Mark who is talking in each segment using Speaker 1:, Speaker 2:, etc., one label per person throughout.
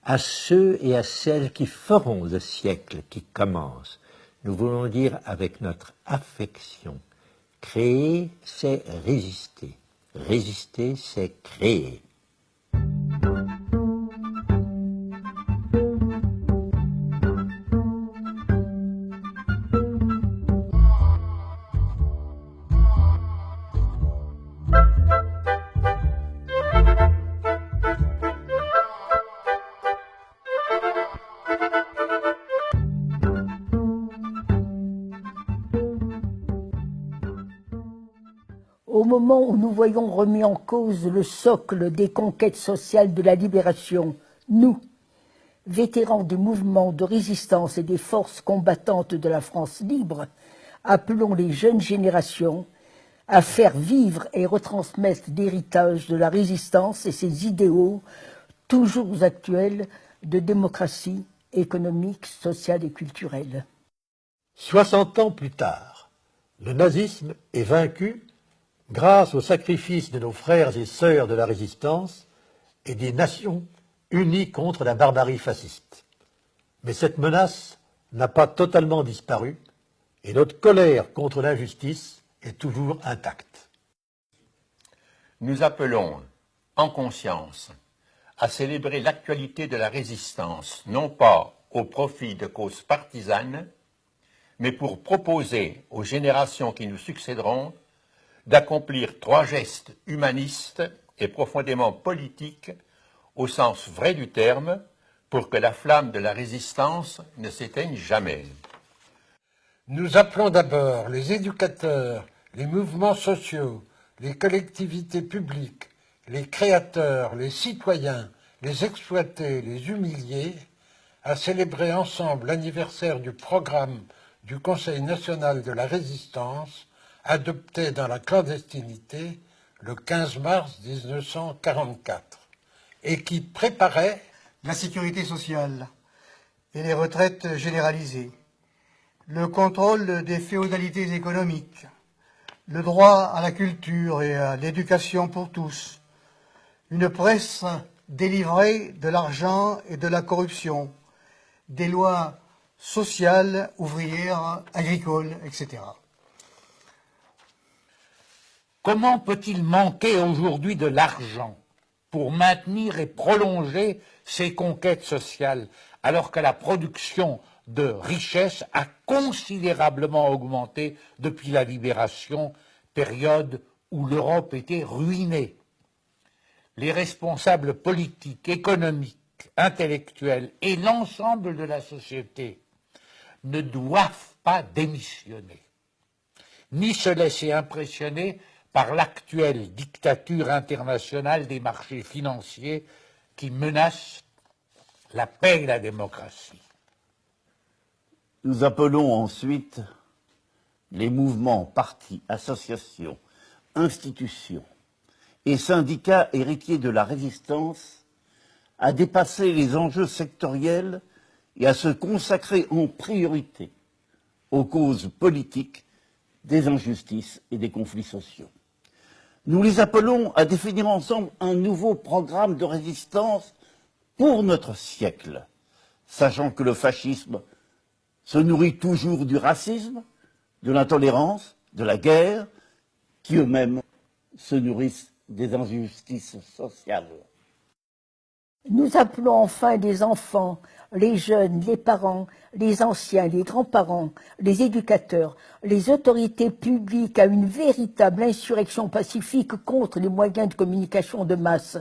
Speaker 1: À ceux et à celles qui feront le siècle qui commence, nous voulons dire avec notre affection, créer, c'est résister. Résister, c'est créer.
Speaker 2: Au moment où nous voyons remis en cause le socle des conquêtes sociales de la libération, nous, vétérans du mouvement de résistance et des forces combattantes de la France libre, appelons les jeunes générations à faire vivre et retransmettre l'héritage de la résistance et ses idéaux toujours actuels de démocratie économique, sociale et culturelle.
Speaker 3: 60 ans plus tard, le nazisme est vaincu grâce au sacrifice de nos frères et sœurs de la résistance et des nations unies contre la barbarie fasciste. Mais cette menace n'a pas totalement disparu et notre colère contre l'injustice est toujours intacte.
Speaker 4: Nous appelons, en conscience, à célébrer l'actualité de la résistance, non pas au profit de causes partisanes, mais pour proposer aux générations qui nous succéderont d'accomplir 3 gestes humanistes et profondément politiques au sens vrai du terme, pour que la flamme de la résistance ne s'éteigne jamais.
Speaker 5: Nous appelons d'abord les éducateurs, les mouvements sociaux, les collectivités publiques, les créateurs, les citoyens, les exploités, les humiliés, à célébrer ensemble l'anniversaire du programme du Conseil national de la résistance, adopté dans la clandestinité le 15 mars 1944, et qui préparait
Speaker 6: la sécurité sociale et les retraites généralisées, le contrôle des féodalités économiques, le droit à la culture et à l'éducation pour tous, une presse délivrée de l'argent et de la corruption, des lois sociales, ouvrières, agricoles, etc.
Speaker 7: Comment peut-il manquer aujourd'hui de l'argent pour maintenir et prolonger ces conquêtes sociales, alors que la production de richesses a considérablement augmenté depuis la libération, période où l'Europe était ruinée? Les responsables politiques, économiques, intellectuels et l'ensemble de la société ne doivent pas démissionner, ni se laisser impressionner par l'actuelle dictature internationale des marchés financiers qui menace la paix et la démocratie.
Speaker 8: Nous appelons ensuite les mouvements, partis, associations, institutions et syndicats héritiers de la résistance à dépasser les enjeux sectoriels et à se consacrer en priorité aux causes politiques des injustices et des conflits sociaux. Nous les appelons à définir ensemble un nouveau programme de résistance pour notre siècle, sachant que le fascisme se nourrit toujours du racisme, de l'intolérance, de la guerre, qui eux-mêmes se nourrissent des injustices sociales.
Speaker 2: Nous appelons enfin les enfants, les jeunes, les parents, les anciens, les grands-parents, les éducateurs, les autorités publiques à une véritable insurrection pacifique contre les moyens de communication de masse.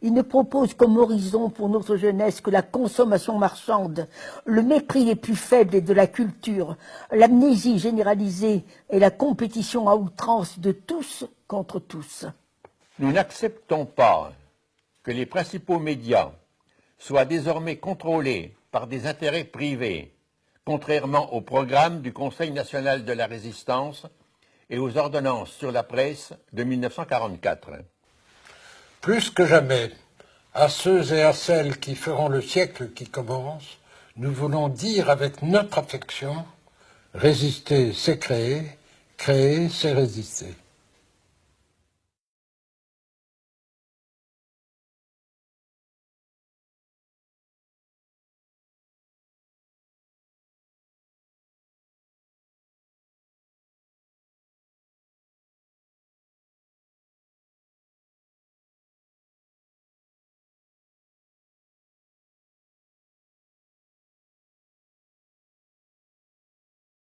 Speaker 2: Ils ne proposent comme horizon pour notre jeunesse que la consommation marchande, le mépris des plus faibles et de la culture, l'amnésie généralisée et la compétition à outrance de tous contre tous.
Speaker 4: Nous n'acceptons pas que les principaux médias soient désormais contrôlés par des intérêts privés, contrairement au programme du Conseil national de la résistance et aux ordonnances sur la presse de 1944.
Speaker 5: Plus que jamais, à ceux et à celles qui feront le siècle qui commence, nous voulons dire avec notre affection, résister c'est créer, créer c'est résister.